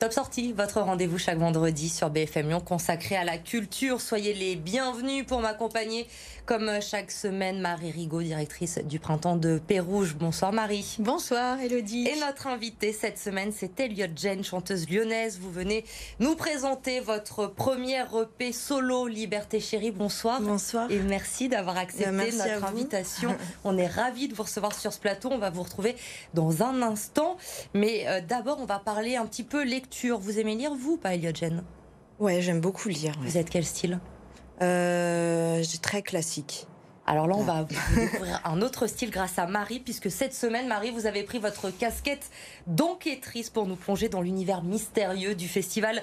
Top Sortie, votre rendez-vous chaque vendredi sur BFM Lyon consacré à la culture. Soyez les bienvenus pour m'accompagner. Comme chaque semaine, Marie Rigaud, directrice du Printemps de Pérouge. Bonsoir Marie. Bonsoir Elodie. Et notre invitée cette semaine, c'est Elliott Jeune, chanteuse lyonnaise. Vous venez nous présenter votre première EP solo, Liberté Chérie. Bonsoir. Bonsoir. Et merci d'avoir accepté notre invitation. On est ravis de vous recevoir sur ce plateau. On va vous retrouver dans un instant. Mais d'abord, on va parler un petit peu lecture. Vous aimez lire, vous, pas Elliott Jeune? Ouais, j'aime beaucoup lire. Ouais. Vous êtes quel style? Très classique. Alors là, on va découvrir un autre style grâce à Marie, puisque cette semaine, Marie, vous avez pris votre casquette d'enquêtrice pour nous plonger dans l'univers mystérieux du festival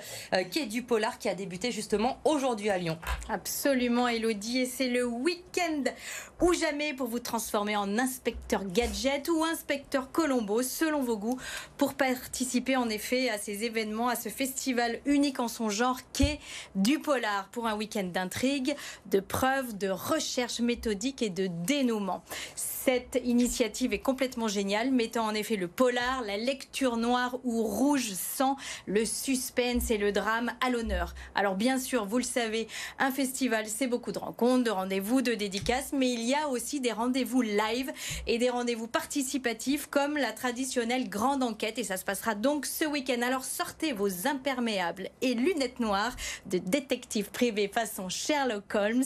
Quai du Polar qui a débuté justement aujourd'hui à Lyon. Absolument, Elodie, et c'est le week-end ou jamais pour vous transformer en inspecteur gadget ou inspecteur Colombo, selon vos goûts, pour participer en effet à ces événements, à ce festival unique en son genre Quai du Polar, pour un week-end d'intrigue, de preuves, de recherche méthodique et de dénouement. Cette initiative est complètement géniale, mettant en effet le polar, la lecture noire ou rouge sang, le suspense et le drame à l'honneur. Alors bien sûr, vous le savez, un festival, c'est beaucoup de rencontres, de rendez-vous, de dédicaces, mais il y a aussi des rendez-vous live et des rendez-vous participatifs comme la traditionnelle grande enquête, et ça se passera donc ce week-end. Alors sortez vos imperméables et lunettes noires de détective privé façon Sherlock Holmes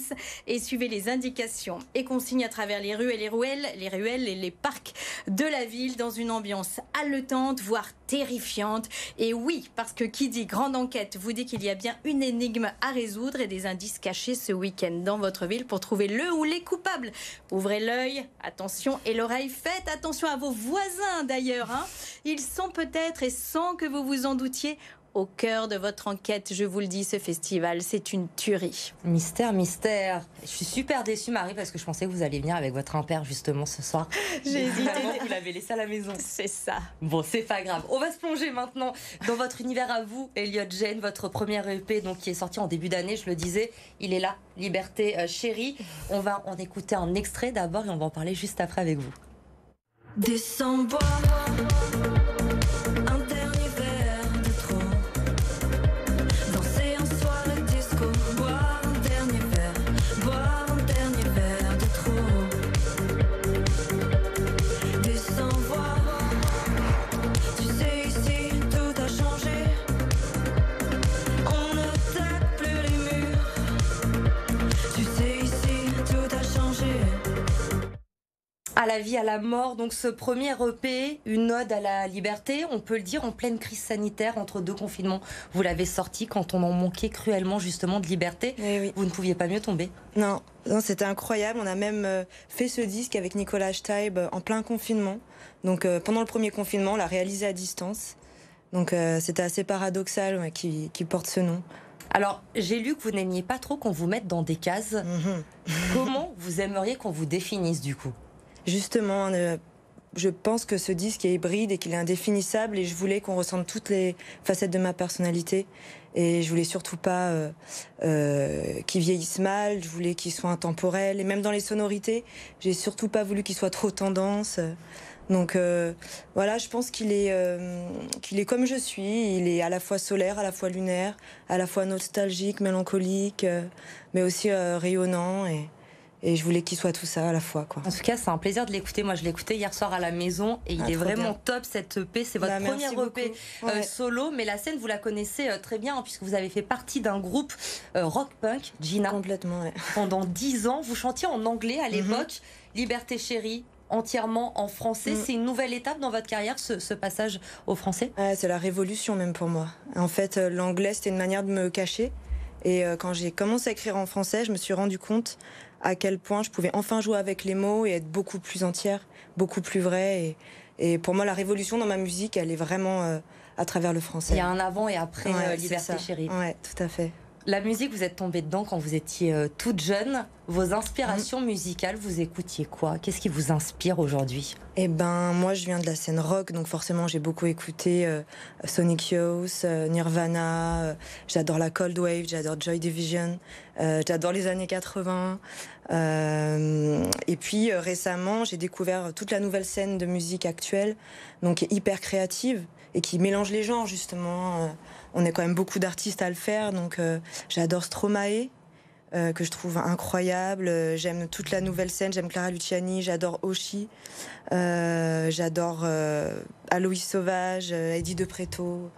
et suivez les indications et consignes à travers les rues et les ruelles et les parcs de la ville dans une ambiance haletante, voire terrifiante. Et oui, parce que qui dit grande enquête vous dit qu'il y a bien une énigme à résoudre et des indices cachés ce week-end dans votre ville pour trouver le ou les coupables. Ouvrez l'œil, attention, et l'oreille, faites attention à vos voisins d'ailleurs, hein. Ils sont peut-être, et sans que vous vous en doutiez, au cœur de votre enquête. Je vous le dis, ce festival, c'est une tuerie. Mystère, mystère. Je suis super déçue, Marie, parce que je pensais que vous alliez venir avec votre impère justement ce soir. J'ai hésité. Vous l'avez laissé à la maison. C'est ça. Bon, c'est pas grave. On va se plonger maintenant dans votre univers à vous, Elliott Jeune, votre première EP donc, qui est sorti en début d'année, je le disais. Il est là, Liberté Chérie. On va en écouter un extrait d'abord et on va en parler juste après avec vous. Descends-bois. À la vie, à la mort, donc ce premier EP, une ode à la liberté, on peut le dire, en pleine crise sanitaire, entre deux confinements. Vous l'avez sorti quand on en manquait cruellement justement de liberté. Oui. Vous ne pouviez pas mieux tomber. Non, c'était incroyable. On a même fait ce disque avec Nicolas Steib en plein confinement. Donc pendant le premier confinement, on l'a réalisé à distance. Donc c'était assez paradoxal ouais, qu'il porte ce nom. Alors, j'ai lu que vous n'aimiez pas trop qu'on vous mette dans des cases. Comment vous aimeriez qu'on vous définisse du coup ? Justement, je pense que ce disque est hybride et qu'il est indéfinissable et je voulais qu'on ressente toutes les facettes de ma personnalité et je voulais surtout pas qu'il vieillisse mal, je voulais qu'il soit intemporel et même dans les sonorités, j'ai surtout pas voulu qu'il soit trop tendance. Donc voilà, je pense qu'il est comme je suis, il est à la fois solaire, à la fois lunaire, à la fois nostalgique, mélancolique, mais aussi rayonnant et je voulais qu'il soit tout ça à la fois, quoi. En tout cas, c'est un plaisir de l'écouter. Moi, je l'ai écouté hier soir à la maison et il est vraiment top, cette EP. C'est votre première EP solo, mais la scène, vous la connaissez très bien, hein, puisque vous avez fait partie d'un groupe rock-punk, Gina. Complètement, ouais. Pendant 10 ans, vous chantiez en anglais à l'époque, Liberté Chérie, entièrement en français. C'est une nouvelle étape dans votre carrière, ce passage au français? C'est la révolution même pour moi. En fait, l'anglais, c'était une manière de me cacher. Et quand j'ai commencé à écrire en français, je me suis rendu compte à quel point je pouvais enfin jouer avec les mots et être beaucoup plus entière, beaucoup plus vraie. Et pour moi, la révolution dans ma musique, elle est vraiment à travers le français. Il y a un avant et après Liberté Chérie. Ouais, tout à fait. La musique, vous êtes tombée dedans quand vous étiez toute jeune. Vos inspirations musicales, vous écoutiez quoi? Qu'est-ce qui vous inspire aujourd'hui? Eh ben, moi, je viens de la scène rock, donc forcément, j'ai beaucoup écouté Sonic Youth, Nirvana. J'adore la Cold Wave, j'adore Joy Division, j'adore les années 80. Et puis récemment, j'ai découvert toute la nouvelle scène de musique actuelle, donc hyper créative et qui mélange les genres, justement. On est quand même beaucoup d'artistes à le faire, donc j'adore Stromae, que je trouve incroyable. J'aime toute la nouvelle scène, j'aime Clara Luciani, j'adore Oshi, j'adore Aloïs Sauvage, Eddie De Pretto.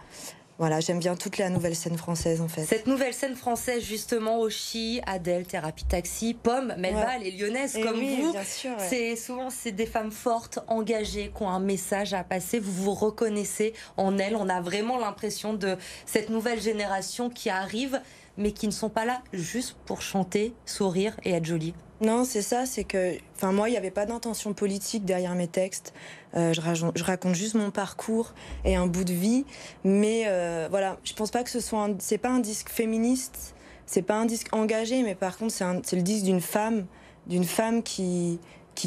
Voilà, j'aime bien toute la nouvelle scène française, en fait. Cette nouvelle scène française, justement, Oshi, Adèle, Thérapie Taxi, Pomme, Melba, elle est lyonnaise comme vous. Bien sûr, Souvent, c'est des femmes fortes, engagées, qui ont un message à passer. Vous vous reconnaissez en elles. On a vraiment l'impression de cette nouvelle génération qui arrive, mais qui ne sont pas là juste pour chanter, sourire et être jolies. Non, c'est ça, c'est que... Enfin, moi, il n'y avait pas d'intention politique derrière mes textes. Je raconte juste mon parcours et un bout de vie. Mais voilà, je pense pas que ce soit... C'est pas un disque féministe, c'est pas un disque engagé, mais par contre, c'est le disque d'une femme qui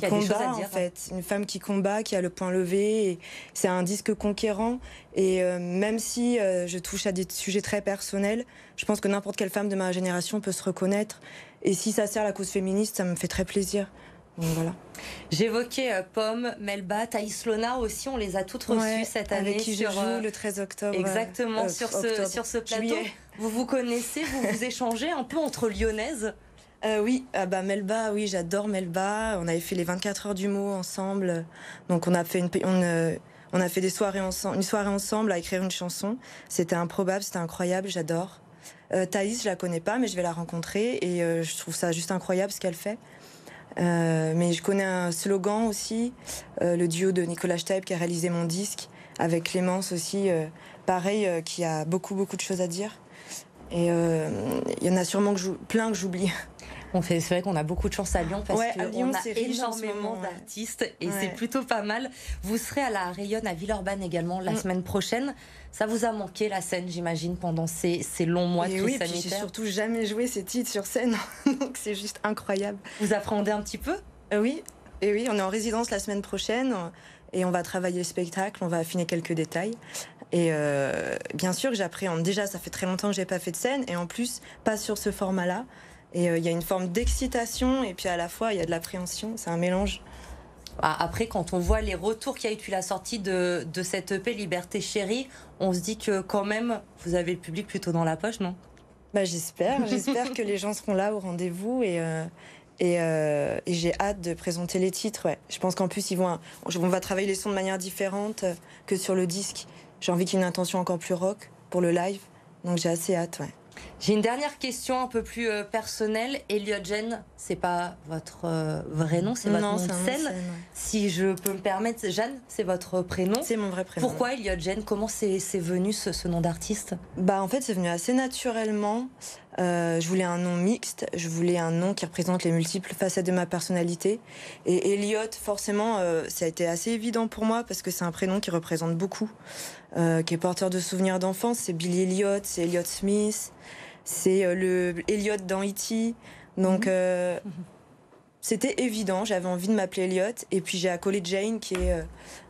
combat, en fait. Une femme qui combat, qui a le poing levé. Et c'est un disque conquérant. Et même si je touche à des sujets très personnels, je pense que n'importe quelle femme de ma génération peut se reconnaître. Et si ça sert la cause féministe, ça me fait très plaisir. Donc voilà. J'évoquais Pomme, Melba, Thaïs Lona aussi, on les a toutes reçues cette année. Avec qui je joue le 13 octobre. Exactement, sur ce plateau. Juillet. Vous vous connaissez, vous échangez un peu entre lyonnaises. Oui, Melba, oui, j'adore Melba. On avait fait les 24 heures du mot ensemble. Donc on a fait des soirées ensemble, une soirée ensemble à écrire une chanson. C'était improbable, c'était incroyable, j'adore. Thaïs, je la connais pas, mais je vais la rencontrer et je trouve ça juste incroyable ce qu'elle fait. Mais je connais un slogan aussi, le duo de Nicolas Steib qui a réalisé mon disque, avec Clémence aussi, pareil, qui a beaucoup de choses à dire. Et il y en a sûrement plein que j'oublie. C'est vrai qu'on a beaucoup de chance à Lyon parce qu'on a énormément moment, d'artistes et c'est plutôt pas mal. Vous serez à la Rayonne à Villeurbanne également la semaine prochaine. Ça vous a manqué la scène, j'imagine, pendant ces longs mois de crise sanitaire. J'ai surtout jamais joué ces titres sur scène, donc c'est juste incroyable. Vous appréhendez un petit peu ? Oui, on est en résidence la semaine prochaine et on va travailler le spectacle, on va affiner quelques détails. Et bien sûr que j'appréhende. Déjà, ça fait très longtemps que j'ai pas fait de scène et en plus, pas sur ce format-là. Et il y a une forme d'excitation et puis à la fois il y a de l'appréhension, c'est un mélange. Après, quand on voit les retours qu'il y a eu depuis la sortie de cette EP Liberté Chérie, on se dit que quand même vous avez le public plutôt dans la poche, non ? J'espère que les gens seront là au rendez-vous et j'ai hâte de présenter les titres. Ouais. Je pense qu'en plus on va travailler les sons de manière différente que sur le disque. J'ai envie qu'il y ait une intention encore plus rock pour le live, donc j'ai assez hâte. Ouais. J'ai une dernière question un peu plus personnelle. Elliott Jeanne, c'est pas votre vrai nom, c'est votre nom de scène. Si je peux me permettre, Jeanne, c'est votre prénom. C'est mon vrai prénom. Pourquoi Elliott Jeanne ? Comment c'est venu ce nom d'artiste ? En fait, c'est venu assez naturellement. Je voulais un nom mixte, je voulais un nom qui représente les multiples facettes de ma personnalité. Et Elliott, forcément, ça a été assez évident pour moi parce que c'est un prénom qui représente beaucoup, qui est porteur de souvenirs d'enfance. C'est Billy Elliot, c'est Elliott Smith, c'est le Elliot dans E.T. Donc c'était évident, j'avais envie de m'appeler Elliott. Et puis j'ai accolé Jane, qui est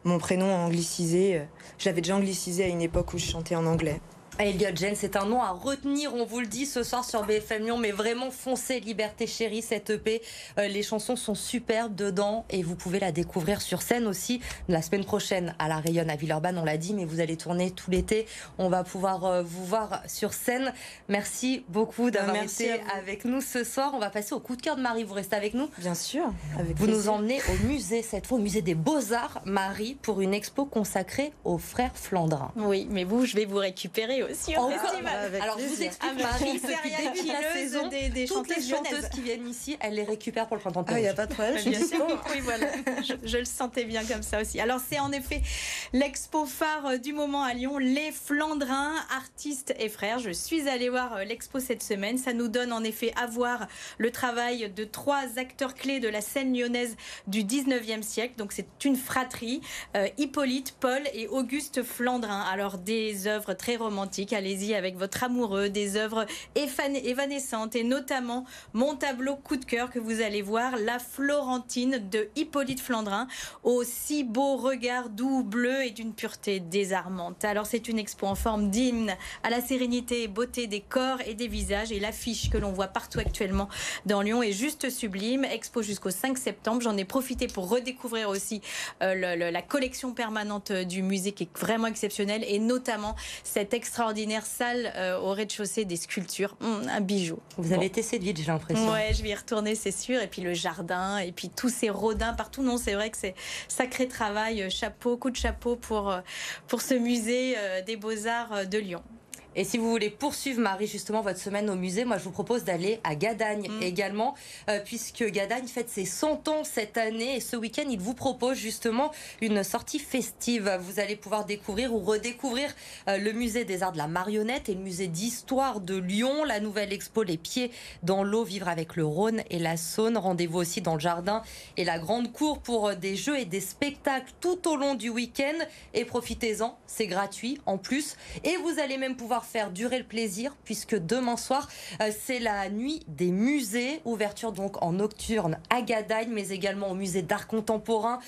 mon prénom anglicisé. Je l'avais déjà anglicisé à une époque où je chantais en anglais. Elliott Jeanne, c'est un nom à retenir, on vous le dit ce soir sur BFM Lyon, mais vraiment foncez Liberté Chérie, cette EP. Les chansons sont superbes dedans et vous pouvez la découvrir sur scène aussi la semaine prochaine à la Rayonne à Villeurbanne, on l'a dit, mais vous allez tourner tout l'été. On va pouvoir vous voir sur scène. Merci beaucoup d'avoir été avec nous ce soir. On va passer au coup de cœur de Marie. Vous restez avec nous ? Bien sûr. Avec vous nous emmenez au musée, cette fois au musée des Beaux-Arts, Marie, pour une expo consacrée aux frères Flandrin. Oui, mais je vais vous récupérer aussi au festival. Alors je vous explique, Marie, depuis la saison, toutes les chanteuses qui viennent ici, elle les récupère pour le printemps de Paris. Il n'y a pas de problème, bien sûr. Oui, voilà. Je le sentais bien comme ça aussi. Alors c'est en effet l'expo phare du moment à Lyon, les Flandrins, artistes et frères. Je suis allée voir l'expo cette semaine. Ça nous donne en effet à voir le travail de 3 acteurs clés de la scène lyonnaise du 19e siècle. Donc c'est une fratrie, Hippolyte, Paul et Auguste Flandrin. Alors des œuvres très romantiques romantique, allez-y avec votre amoureux, des œuvres évanescentes et notamment mon tableau coup de cœur que vous allez voir, La Florentine de Hippolyte Flandrin, au si beau regard doux, bleu et d'une pureté désarmante. Alors c'est une expo en forme d'hymne à la sérénité et beauté des corps et des visages, et l'affiche que l'on voit partout actuellement dans Lyon est juste sublime. Expo jusqu'au 5 septembre. J'en ai profité pour redécouvrir aussi la collection permanente du musée qui est vraiment exceptionnelle, et notamment cette extraordinaire salle au rez-de-chaussée des sculptures. Un bijou. Vous avez été séduite, j'ai l'impression. Ouais, je vais y retourner, c'est sûr. Et puis le jardin, et puis tous ces rodins partout. Non, c'est vrai que c'est sacré travail. Chapeau, coup de chapeau pour ce musée des Beaux-Arts de Lyon. Et si vous voulez poursuivre, Marie, justement votre semaine au musée, moi je vous propose d'aller à Gadagne également, puisque Gadagne fête ses 100 ans cette année, et ce week-end il vous propose justement une sortie festive. Vous allez pouvoir découvrir ou redécouvrir le musée des arts de la marionnette et le musée d'histoire de Lyon, la nouvelle expo Les pieds dans l'eau, vivre avec le Rhône et la Saône. Rendez-vous aussi dans le jardin et la grande cour pour des jeux et des spectacles tout au long du week-end, et profitez-en, c'est gratuit en plus, et vous allez même pouvoir faire durer le plaisir, puisque demain soir c'est la nuit des musées, ouverture donc en nocturne à Gadagne, mais également au musée d'art contemporain,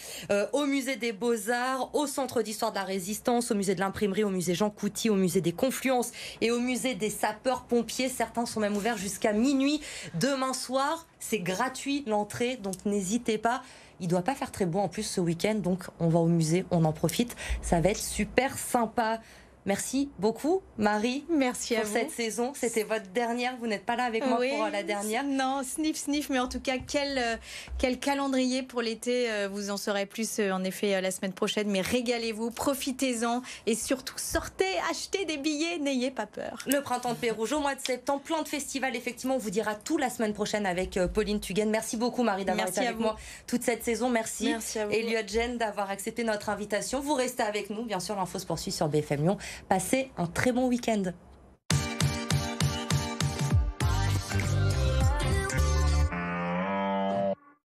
au musée des Beaux-Arts, au centre d'histoire de la Résistance, au musée de l'imprimerie, au musée Jean Couty, au musée des Confluences et au musée des sapeurs-pompiers. Certains sont même ouverts jusqu'à minuit demain soir. C'est gratuit l'entrée, donc n'hésitez pas. Il ne doit pas faire très beau en plus ce week-end, donc on va au musée, on en profite. Ça va être super sympa. Merci beaucoup, Marie. Merci à vous. Pour cette saison. C'était votre dernière. Vous n'êtes pas là avec moi pour la dernière. Non, sniff. Mais en tout cas, quel calendrier pour l'été. Vous en saurez plus, en effet, la semaine prochaine. Mais régalez-vous, profitez-en. Et surtout, sortez, achetez des billets. N'ayez pas peur. Le printemps de Pérouge au mois de septembre. Plein de festivals. Effectivement, on vous dira tout la semaine prochaine avec Pauline Tuguen. Merci beaucoup, Marie, d'avoir été avec moi toute cette saison. Merci à vous. Elliot Jen d'avoir accepté notre invitation. Vous restez avec nous. Bien sûr, l'info se poursuit sur BFM Lyon. Passez un très bon week-end.